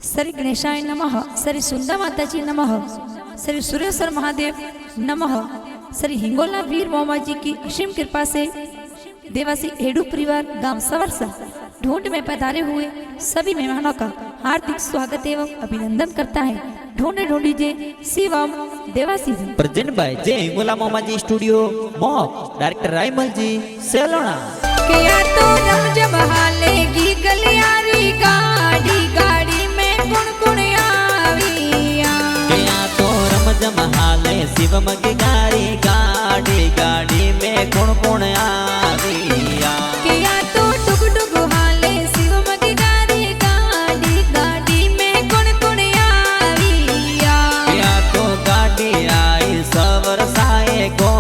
श्री गणेशाय नमः, श्री सुंदर माताजी नमः, श्री सूर्येश्वर महादेव नमः। श्री हिंगोला वीर मोमा जी की असीम कृपा से देवासी हेडू परिवार गांव सवरसा ढूंढ में पधारे हुए सभी मेहमानों का हार्दिक स्वागत एवं अभिनंदन करता है। ढूंढे ढूंढी जे शिवम देवासी जी प्रेजेंट बाय जय हिंगोला मोमा जी स्टूडियो मोह डायरेक्टर रायमल जी सेलोना के या तो रमज बहालेगी गलियारी गाड़ी गाड़ी में कुण कुण आविया के या तो रमज महाले शिवम की गाड़ी गाड़ी में कुण कुण आविया के या तो डुग डुग हाले शिवम की गाड़ी गाड़ी में कुण कुण आविया के या तो गाड़ी आई सवर साए गो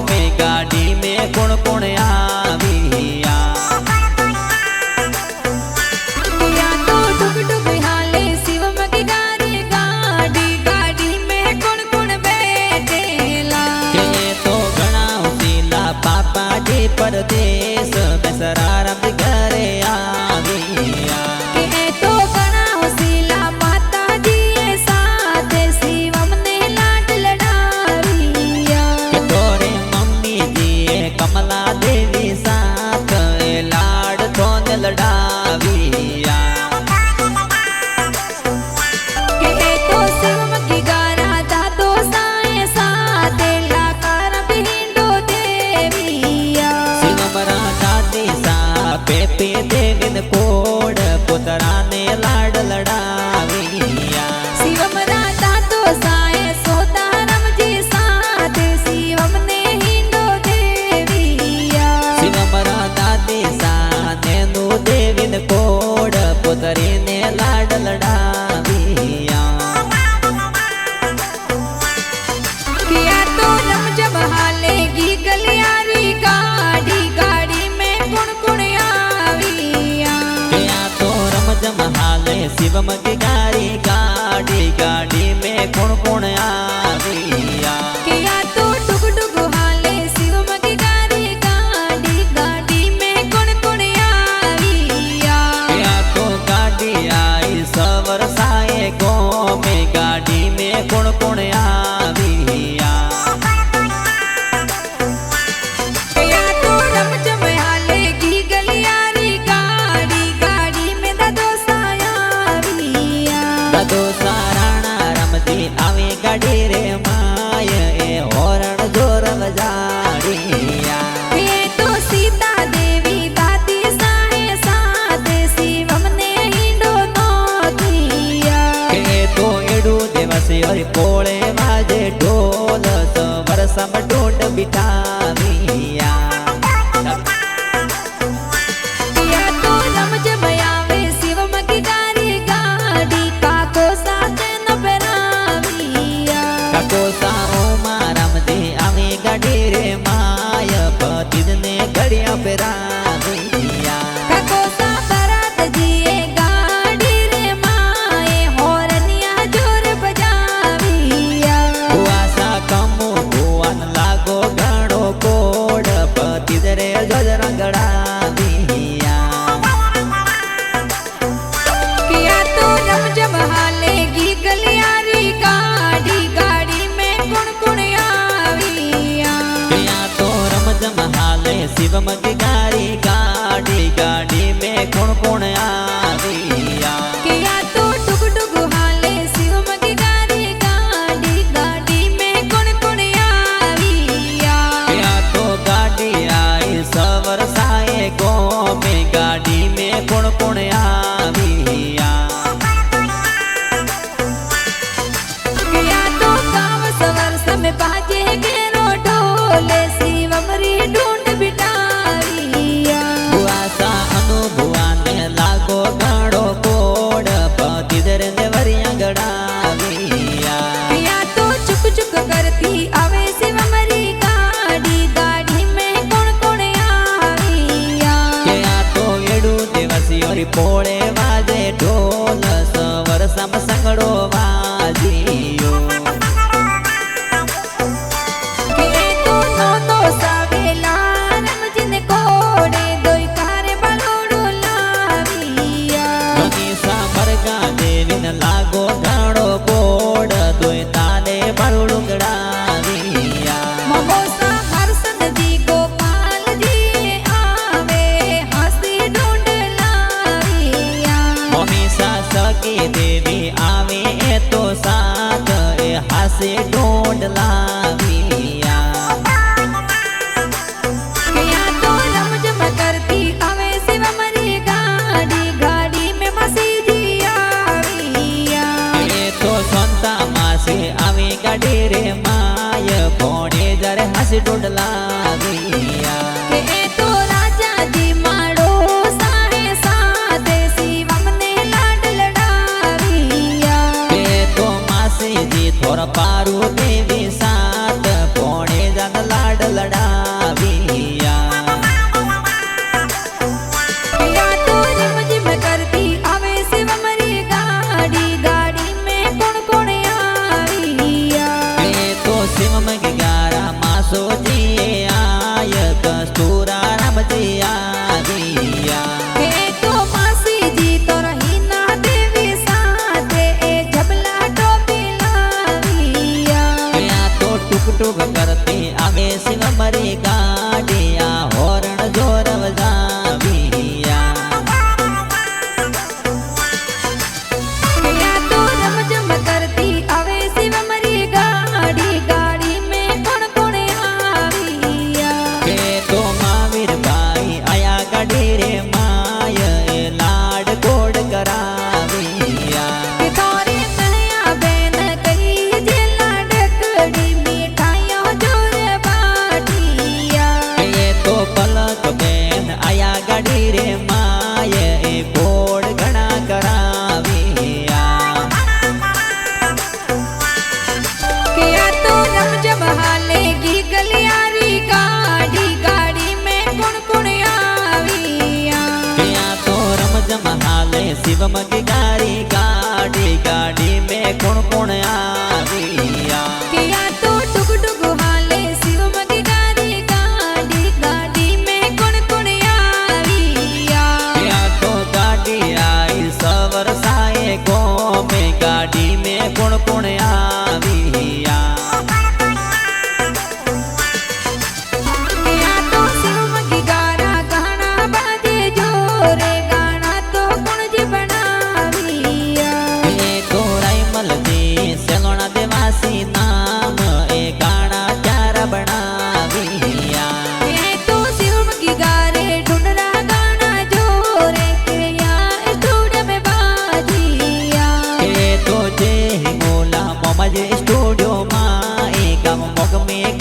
में गाड़ी में कुण कुण आविया के या तो डुग डुग हाले शिवम की गाड़ी गाड़ी में कुण कुण बैठेला के तो घना उसीला पापा जी परदेश बेसरारम घरे आविया के तो घना होशिला माता जी साथ शिवम ने लाड लड़ाविया के तोरे मम्मी जी कमला देवी साथ लाड थोन लड़ाविया के तो शिवम की गारा दादो साए साथ लाकार बिंडो देविया शिवमरा दादी सा पेपे देविन कोड पुतरा ने लाड लड़ाविया शिवम राधा तो साए सोतारम जी साथ शिवम ने हिंडो देविया शिवमरा दादी सा नेनु देविन कोड पुतरी ने लाड लड़ाविया किया तो रमज बहालेगी गलियारी गाड़ी गाड़ी में कुण कुण आविया गया तो रमज महाले शिवम की गाड़ी गाड़ी में कुण कुण आविया किया तो डुग डुग हाले शिवम की गाड़ी गाड़ी में कुण कुण आविया गया तो गाड़ी आई सवर साए गो में गाड़ी में कुण कुण आविया किया तो रमज बहालेगी गलियारी गाड़ी गाड़ी में दादो सायाविया दादो साराणा रमती आवे गाड़ी रे माय ए होरण जोर बजाड़िया ये तो सीता देवी दादी साहे साथ शिवम ने हिंडो नोतिया के तो एडू देवसी और पोळे वाजे ढोल सवर सम ढोंड बिठाविया किया तो रमज बयावे शिवम की गाड़ी काको साथ न पराविया काको साओ मारम दे आवे गाड़ी रे माय पतिद ने घड़िया पेराविया काको सा बरात जिए गाड़ी रे माए होरनिया जोर बजाविया हुआसा कमो भुवन लागो घणो कोड पतिद रे गजरा गड़ाविया किया तो रमज बहालेगी गलियारी गाड़ी गाड़ी में कुण कुण आविया गया तो रमज महाले शिवम की गाड़ी गाड़ी में कुण कुण आविया किया तो डुग डुग हाले शिवम की गाड़ी गाड़ी में कुण कुण आविया गया तो गाड़ी आई सवर साए गो में गाड़ी में कुण कुण आविया किया तो गाँव सवर समय बाजे घेरो ढोले शिवम री ढूंढ बिटारिया हुआसा अनुभुआ ने लागो घणो कोड पतिदर ने वरिया गड़ाविया किया तो चुक चुक करती आवे शिवम री गाड़ी में कुण कुण आविया गया तो एडू देवसी और पोळे वाजे ढोल सवर सम संगड़ो वाजियो के तो नो सावेला रमजिन कोड़े दोई कारे बलोड़ो लाविया सा मरगा देविन ला पासी डोडलाविया के तो राजा जी माड़ो साहे साधे शिवम ने लाड लड़ाविया के तो मासी जी थोड़ा पारू देवी साथ पोणे जन लाड लड़ाविया या तो रिम जिम करती आवे शिवम री गाड़ी गाड़ी में कौन कौन आविया के तो शिवम की गारा मासो जी आय कस्तूरा राम जी आविया के तो मासी जी तो रही ना देवी साथे ए झबला टोपी लाविया या तो टुक टुक करती आवे शिवम री गाड़िया होरण जोर बजाविया या तो रम जम करती आवे शिवम री गाड़ी गाड़ी में कौन कौन आविया के तो महावीर भाई आया गाड़ी रे माय ए लाड गोड कराविया के तोरे नया बेन कही जे लाडकड़ी मिठाइयों जोर बाटिया ये तो पलक बेन आया गाड़ी रे माय ए गोड घना कराविया के या तो रम जम हालेगी गलियारी गाड़ी गाड़ी में कौन कौन आविया या तो रमजम हाले शिवम की गाड़ी गाड़ी में कौन कौन आविया के या तो टुक टुक हाले शिवम की गाड़ी गाड़ी गाड़ी में कौन कौन आविया या तो गाड़ी आई सवर साए गो में गाड़ी में कौन कौन आविया या तो शिवम की गारा गाना बाजे जोरे गाना तो कौन जी बनाविया ये तो राइमल जी सेलोना देवासी नाम ए गाना प्यारा बनाविया ये तो शिवम की गारे ढूंढरा गाना जोरे के या स्टूडियो में बाजिया ये तो जे हिंगोला मोमज स्टूडियो मा ए गम मोग में